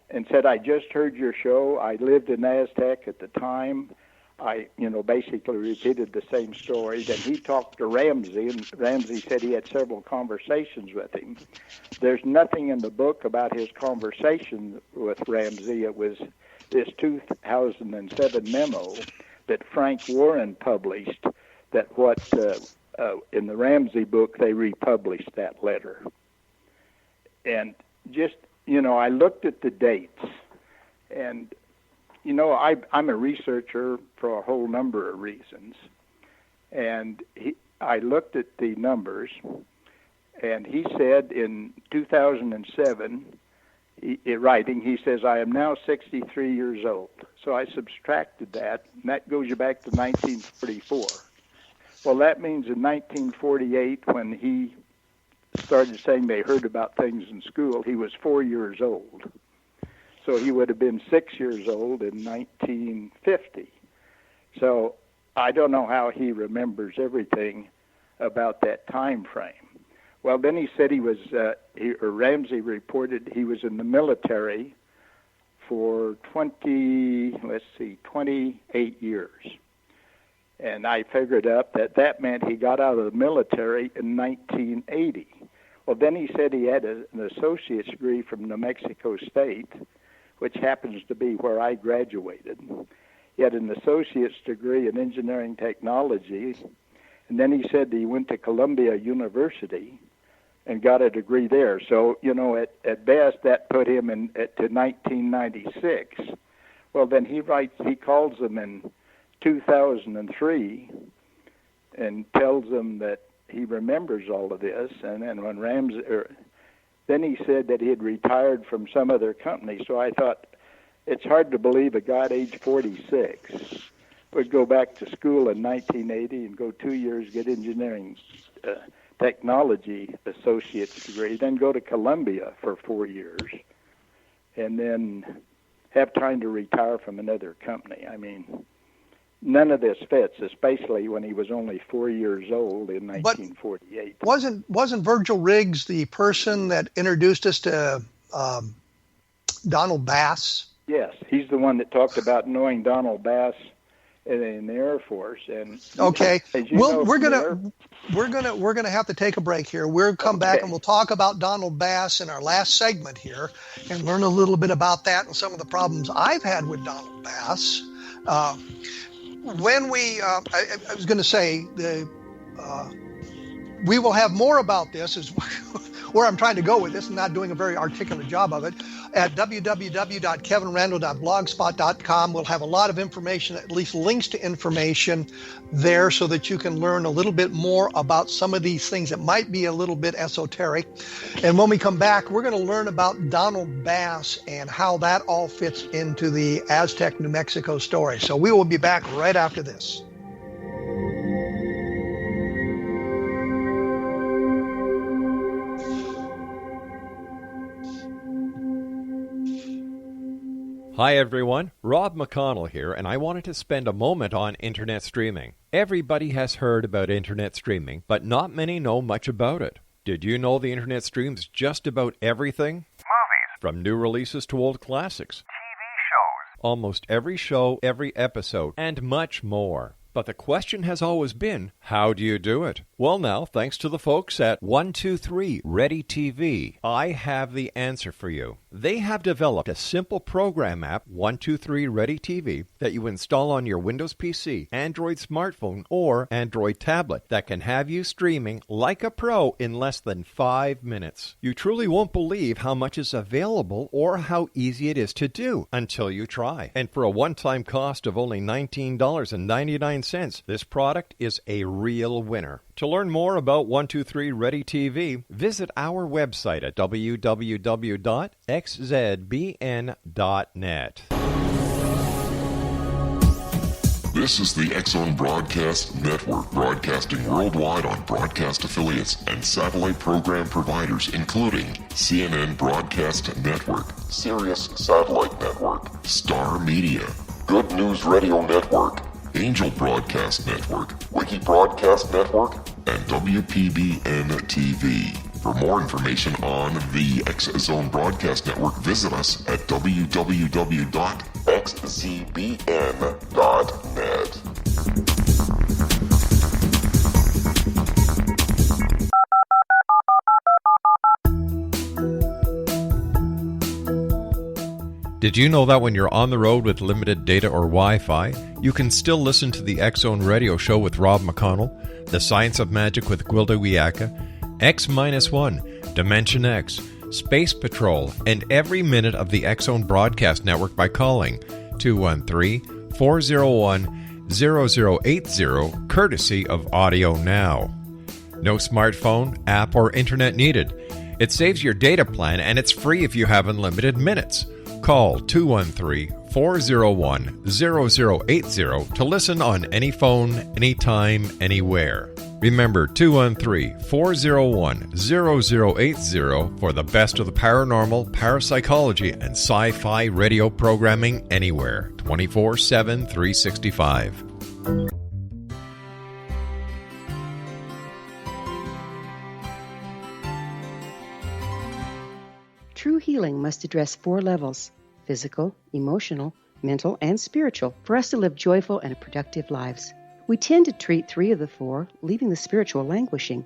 and said, I just heard your show. I lived in Aztec at the time. I, basically repeated the same story. Then he talked to Ramsey, and Ramsey said he had several conversations with him. There's nothing in the book about his conversation with Ramsey. It was this 2007 memo that Frank Warren published, that in the Ramsey book, they republished that letter. And just, I looked at the dates, and, I'm a researcher for a whole number of reasons. And I looked at the numbers, and he said in 2007, he says, I am now 63 years old. So I subtracted that, and that goes you back to 1944. Well, that means in 1948, when he started saying they heard about things in school, he was 4 years old. So he would have been 6 years old in 1950. So I don't know how he remembers everything about that time frame. Well, then he said Ramsey reported he was in the military for 28 years. And I figured up that meant he got out of the military in 1980. Well, then he said he had an associate's degree from New Mexico State, which happens to be where I graduated. He had an associate's degree in engineering technology, and then he said he went to Columbia University and got a degree there. So, at best, that put him to 1996. Well, then he calls them in 2003 and tells them that he remembers all of this, and then when then he said that he had retired from some other company. So I thought, it's hard to believe a guy at age 46 would go back to school in 1980 and go 2 years, get engineering technology associate's degree, then go to Columbia for 4 years, and then have time to retire from another company. I mean, none of this fits, especially when he was only 4 years old in 1948. But wasn't Virgil Riggs the person that introduced us to Donald Bass? Yes, he's the one that talked about knowing Donald Bass in the Air Force. And okay, we're gonna have to take a break here. We'll come back and we'll talk about Donald Bass in our last segment here, and learn a little bit about that and some of the problems I've had with Donald Bass. When I was going to say, we will have more about this, is where I'm trying to go with this, and not doing a very articulate job of it, at www.kevinrandle.blogspot.com. We'll have a lot of information, at least links to information there, so that you can learn a little bit more about some of these things that might be a little bit esoteric. And when we come back, we're going to learn about Donald Bass and how that all fits into the Aztec, New Mexico story. So we will be back right after this. Hi everyone, Rob McConnell here, and I wanted to spend a moment on internet streaming. Everybody has heard about internet streaming, but not many know much about it. Did you know the internet streams just about everything? Movies. From new releases to old classics. TV shows. Almost every show, every episode, and much more. But the question has always been, how do you do it? Well now, thanks to the folks at 123 Ready TV, I have the answer for you. They have developed a simple program app, 123 Ready TV, that you install on your Windows PC, Android smartphone, or Android tablet that can have you streaming like a pro in less than 5 minutes. You truly won't believe how much is available or how easy it is to do until you try. And for a one-time cost of only $19.99, this product is a real winner. To learn more about 123 Ready TV, visit our website at www.xzbn.net. This is the X-Zone Broadcast Network, broadcasting worldwide on broadcast affiliates and satellite program providers, including CNN Broadcast Network, Sirius Satellite Network, Star Media, Good News Radio Network, Angel Broadcast Network, Wiki Broadcast Network, and WPBN TV. For more information on the X-Zone Broadcast Network, visit us at www.xzbn.net. Did you know that when you're on the road with limited data or Wi-Fi, you can still listen to the X-Zone Radio Show with Rob McConnell, The Science of Magic with Gwilda Wiyaka, X-1, Dimension X, Space Patrol, and every minute of the X-Zone Broadcast Network by calling 213-401-0080, courtesy of Audio Now. No smartphone, app, or internet needed. It saves your data plan, and it's free if you have unlimited minutes. Call 213-401-0080 to listen on any phone, anytime, anywhere. Remember 213-401-0080 for the best of the paranormal, parapsychology, and sci-fi radio programming anywhere, 24/7, 365. True healing must address 4 levels: physical, emotional, mental, and spiritual, for us to live joyful and productive lives. We tend to treat 3 of the 4, leaving the spiritual languishing.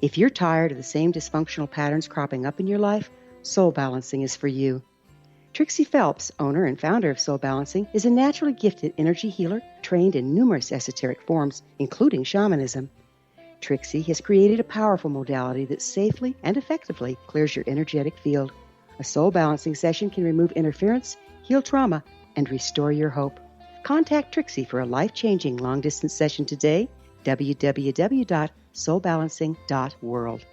If you're tired of the same dysfunctional patterns cropping up in your life, Soul Balancing is for you. Trixie Phelps, owner and founder of Soul Balancing, is a naturally gifted energy healer trained in numerous esoteric forms, including shamanism. Trixie has created a powerful modality that safely and effectively clears your energetic field. A Soul Balancing session can remove interference, heal trauma, and restore your hope. Contact Trixie for a life-changing long-distance session today, www.soulbalancing.world.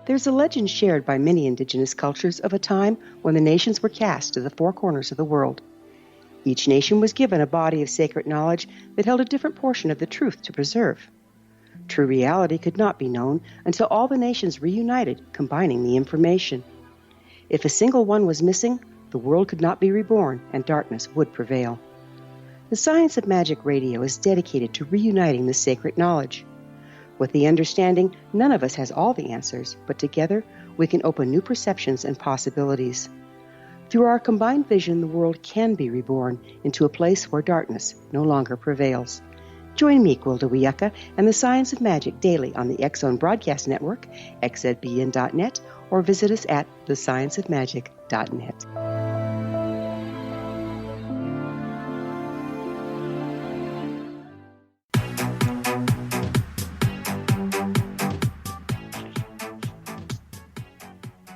There's a legend shared by many indigenous cultures of a time when the nations were cast to the 4 corners of the world. Each nation was given a body of sacred knowledge that held a different portion of the truth to preserve. True reality could not be known until all the nations reunited, combining the information. If a single one was missing, the world could not be reborn and darkness would prevail. The Science of Magic Radio is dedicated to reuniting the sacred knowledge. With the understanding, none of us has all the answers, but together we can open new perceptions and possibilities. Through our combined vision, the world can be reborn into a place where darkness no longer prevails. Join me, Gwilda Wiyaka, and the Science of Magic daily on the X-Zone Broadcast Network, xzbn.net, or visit us at thescienceofmagic.net.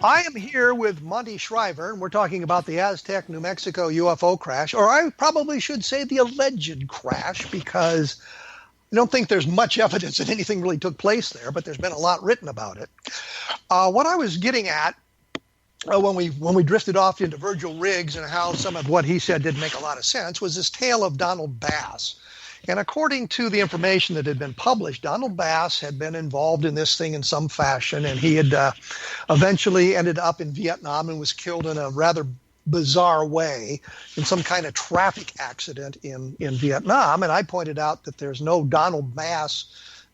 I am here with Monte Shriver, and we're talking about the Aztec, New Mexico UFO crash, or I probably should say the alleged crash, because I don't think there's much evidence that anything really took place there, but there's been a lot written about it. What I was getting at when we drifted off into Virgil Riggs and how some of what he said didn't make a lot of sense was this tale of Donald Bass. And according to the information that had been published, Donald Bass had been involved in this thing in some fashion, and he had eventually ended up in Vietnam and was killed in a rather bizarre way in some kind of traffic accident in Vietnam. And I pointed out that there's no Donald Bass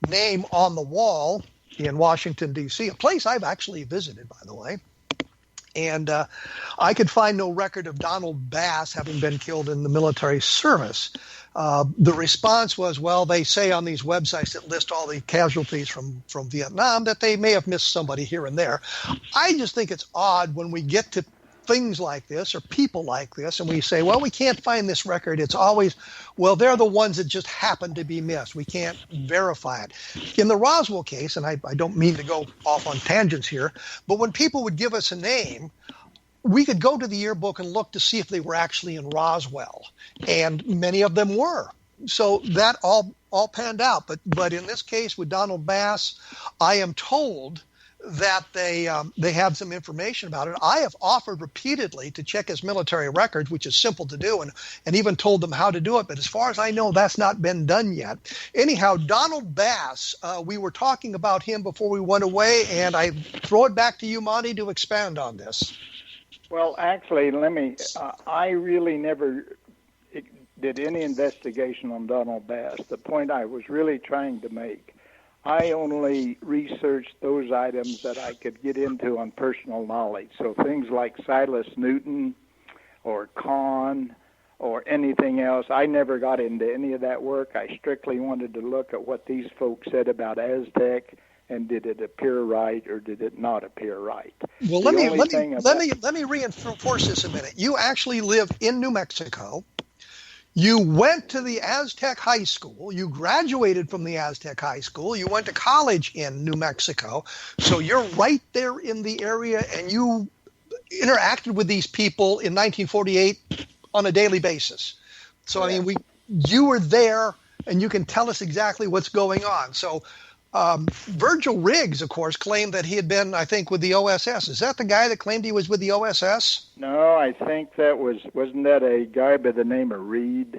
name on the wall in Washington, D.C., a place I've actually visited, by the way. And I could find no record of Donald Bass having been killed in the military service. The response was, well, they say on these websites that list all the casualties from Vietnam that they may have missed somebody here and there. I just think it's odd when we get to things like this or people like this and we say, well, we can't find this record. It's always, well, they're the ones that just happen to be missed. We can't verify it. In the Roswell case, and I don't mean to go off on tangents here, but when people would give us a name, we could go to the yearbook and look to see if they were actually in Roswell. And many of them were. so that all panned out. But in this case with Donald Bass, I am told that they have some information about it. I have offered repeatedly to check his military records, which is simple to do, and even told them how to do it. But as far as I know, that's not been done yet. Anyhow, Donald Bass, we were talking about him before we went away, and I throw it back to you, Monty, to expand on this. Well, actually, I really never did any investigation on Donald Bass. The point I was really trying to make, I only researched those items that I could get into on personal knowledge. So things like Silas Newton or Kahn or anything else, I never got into any of that work. I strictly wanted to look at what these folks said about Aztec, and did it appear right or did it not appear right? Well, let me reinforce this a minute. You actually live in New Mexico. You went to the Aztec High School. You graduated from the Aztec High School. You went to college in New Mexico. So you're right there in the area, and you interacted with these people in 1948 on a daily basis. So, I mean, you were there, and you can tell us exactly what's going on. So Virgil Riggs, of course, claimed that he had been, I think, with the OSS. Is that the guy that claimed he was with the OSS? No, I think that wasn't that a guy by the name of Reed?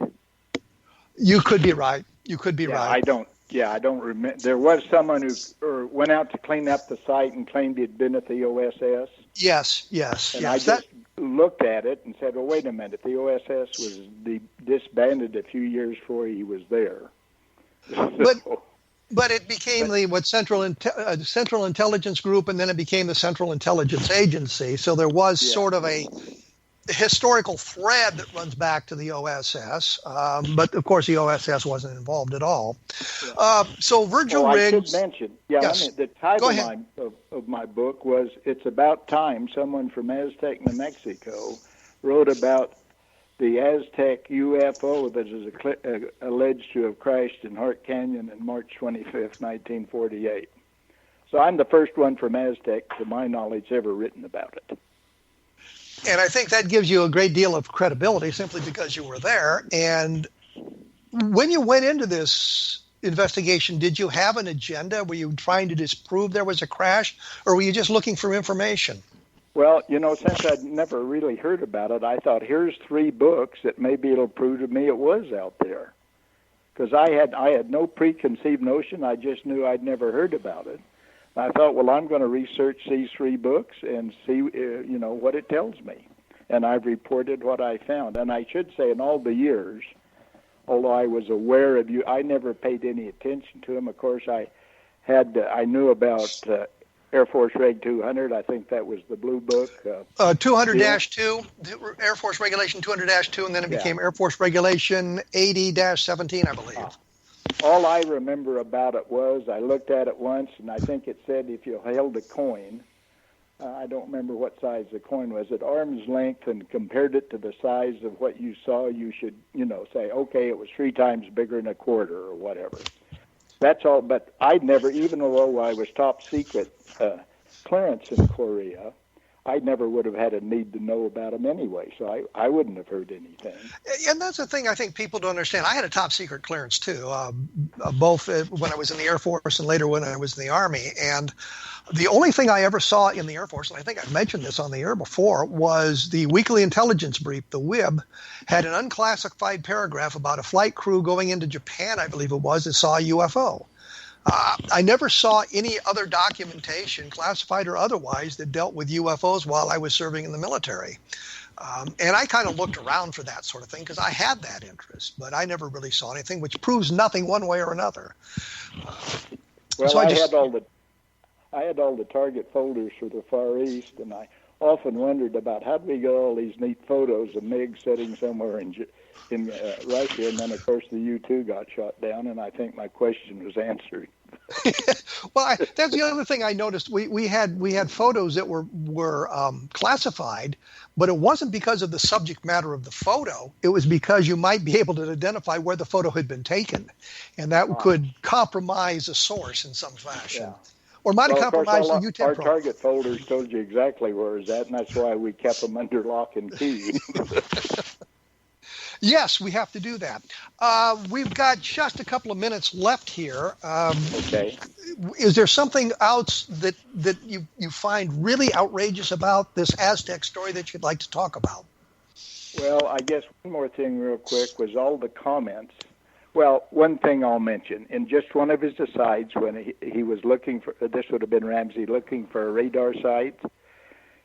You could be right. Right. I don't remember. There was someone who went out to clean up the site and claimed he'd been at the OSS. Yes. And I just looked at it and said, well, wait a minute. The OSS was disbanded a few years before he was there. But it became the Central Intelligence Group, and then it became the Central Intelligence Agency. So there was sort of a historical thread that runs back to the OSS. But of course, the OSS wasn't involved at all. So Virgil Riggs. I should mention, the title of my book was "It's About Time Someone from Aztec, New Mexico, wrote about the Aztec UFO that is alleged to have crashed in Hart Canyon on March 25th, 1948. So I'm the first one from Aztec, to my knowledge, ever written about it. And I think that gives you a great deal of credibility simply because you were there. And when you went into this investigation, did you have an agenda? Were you trying to disprove there was a crash, or were you just looking for information? Well, since I'd never really heard about it, I thought, here's 3 books that maybe it'll prove to me it was out there. Because I had no preconceived notion. I just knew I'd never heard about it. And I thought, well, I'm going to research these 3 books and see, what it tells me. And I've reported what I found. And I should say, in all the years, although I was aware of I never paid any attention to them. Of course, I knew about Air Force Reg 200, I think that was the blue book. 200-2, Air Force Regulation 200-2, and then it became Air Force Regulation 80-17, I believe. All I remember about it was I looked at it once, and I think it said if you held a coin, I don't remember what size the coin was, at arm's length and compared it to the size of what you saw, you should, say, okay, it was 3 times bigger than a quarter or whatever. That's all, but I'd never, even though I was top secret clearance in Korea, I never would have had a need to know about them anyway, so I wouldn't have heard anything. And that's the thing I think people don't understand. I had a top secret clearance too, both when I was in the Air Force and later when I was in the Army. And the only thing I ever saw in the Air Force, and I think I've mentioned this on the air before, was the Weekly Intelligence Brief, the WIB, had an unclassified paragraph about a flight crew going into Japan, I believe it was, that saw a UFO. I never saw any other documentation, classified or otherwise, that dealt with UFOs while I was serving in the military. And I kind of looked around for that sort of thing because I had that interest, but I never really saw anything, which proves nothing one way or another. Well, so I had all the target folders for the Far East, and I often wondered about how do we get all these neat photos of MiG sitting somewhere in Russia, and then of course the U-2 got shot down, and I think my question was answered. Well, that's the other thing I noticed. We had photos that were classified, but it wasn't because of the subject matter of the photo. It was because you might be able to identify where the photo had been taken, and that could compromise a source in some fashion. Yeah. Or might have compromised the U-10 Our target folders told you exactly where it was at, and that's why we kept them under lock and key. Yes, we have to do that. We've got just a couple of minutes left here. Okay. Is there something else that you find really outrageous about this Aztec story that you'd like to talk about? Well, I guess one more thing real quick was all the comments. Well, one thing I'll mention, in just one of his asides when he was looking for, this would have been Ramsey, looking for a radar site,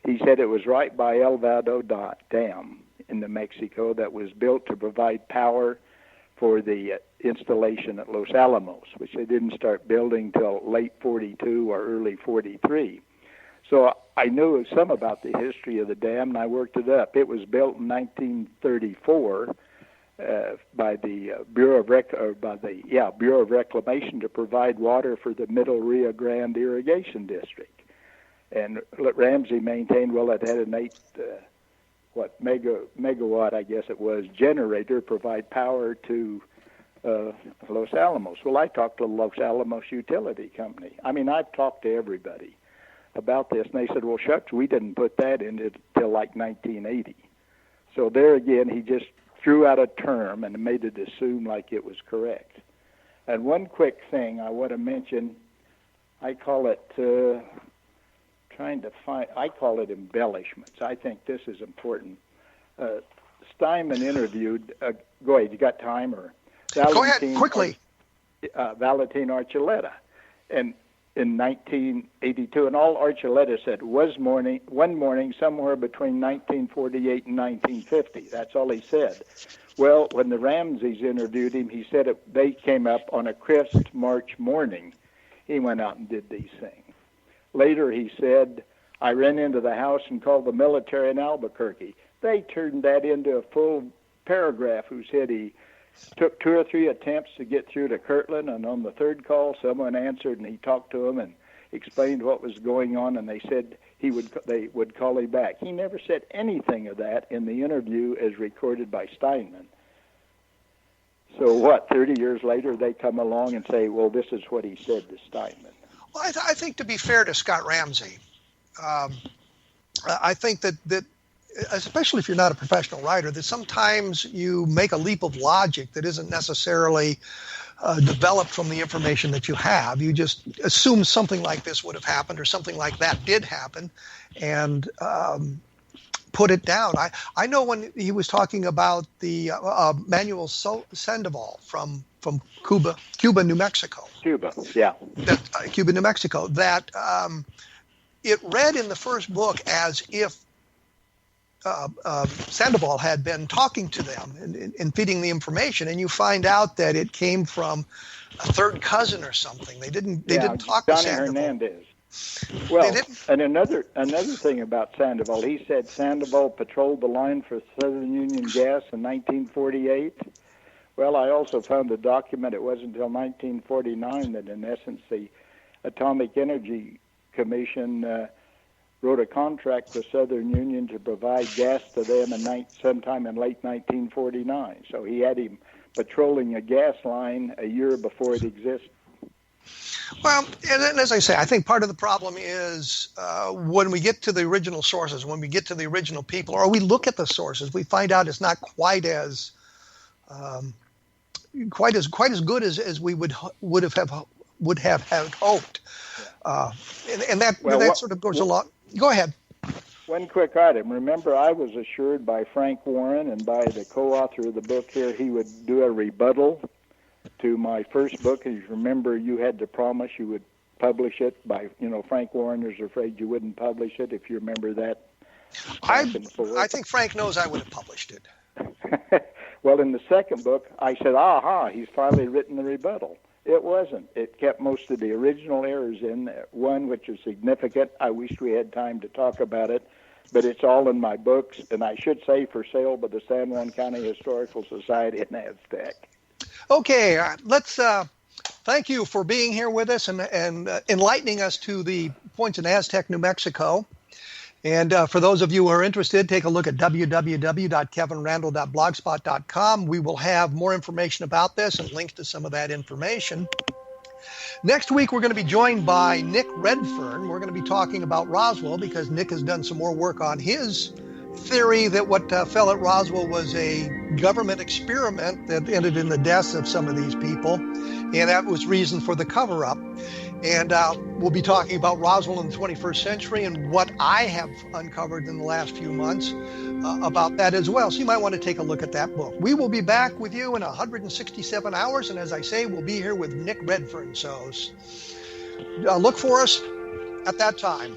he said it was right by El Vado Dam in New Mexico that was built to provide power for the installation at Los Alamos, which they didn't start building till late 42 or early 43. So I knew some about the history of the dam, and I worked it up. It was built in 1934 by the Bureau of Reclamation to provide water for the Middle Rio Grande Irrigation District. And Ramsey maintained, well, it had an 8 megawatt, I guess it was, generator provide power to Los Alamos. Well, I talked to the Los Alamos Utility Company. I mean, I've talked to everybody about this, and they said, well, shucks, we didn't put that in until like 1980. So there again, he just threw out a term and made it assume like it was correct. And one quick thing I want to mention, I call it I call it embellishments. I think this is important. Steinman interviewed, go ahead, you got time? Or go ahead, quickly. Valentin Archuleta. And in 1982, and all Archuleta said was one morning somewhere between 1948 and 1950. That's all he said. Well, when the Ramseys interviewed him, he said they came up on a crisp March morning. He went out and did these things. Later, he said, I ran into the house and called the military in Albuquerque. They turned that into a full paragraph who said he took 2 or 3 attempts to get through to Kirtland, and on the third call, someone answered, and he talked to him and explained what was going on, and they said they would call him back. He never said anything of that in the interview as recorded by Steinman. So 30 years later, they come along and say, well, this is what he said to Steinman. Well, I think to be fair to Scott Ramsey, I think that especially if you're not a professional writer, that sometimes you make a leap of logic that isn't necessarily developed from the information that you have. You just assume something like this would have happened or something like that did happen and put it down. I know when he was talking about the Manuel Sandoval from Cuba, New Mexico. Cuba, yeah. Cuba, New Mexico, that it read in the first book as if Sandoval had been talking to them and feeding the information, and you find out that it came from a third cousin or something. They didn't talk to Sandoval. Hernandez. Well, and another thing about Sandoval, he said Sandoval patrolled the line for Southern Union Gas in 1948. Well, I also found a document, it wasn't until 1949 that in essence the Atomic Energy Commission wrote a contract with Southern Union to provide gas to them sometime in late 1949. So he had him patrolling a gas line a year before it existed. Well, and as I say, I think part of the problem is when we get to the original sources, when we get to the original people, or we look at the sources, we find out it's not quite as good as we would have had hoped, and that sort of goes along. Go ahead. One quick item. Remember, I was assured by Frank Warren and by the co-author of the book here, he would do a rebuttal to my first book. As you remember, you had to promise you would publish it by, Frank Warren was afraid you wouldn't publish it, if you remember that. I think Frank knows I would have published it. Well, in the second book, I said, he's finally written the rebuttal. It wasn't. It kept most of the original errors in. One, which is significant, I wish we had time to talk about it, but it's all in my books, and I should say for sale by the San Juan County Historical Society in Aztec. Okay, let's thank you for being here with us and enlightening us to the points in Aztec, New Mexico. And for those of you who are interested, take a look at www.kevinrandle.blogspot.com. We will have more information about this and links to some of that information. Next week, we're going to be joined by Nick Redfern. We're going to be talking about Roswell because Nick has done some more work on his theory that what fell at Roswell was a government experiment that ended in the deaths of some of these people, and that was reason for the cover-up. And we'll be talking about Roswell in the 21st century and what I have uncovered in the last few months about that as well. So you might want to take a look at that book. We will be back with you in 167 hours, and as I say, we'll be here with Nick Redfern. So look for us at that time.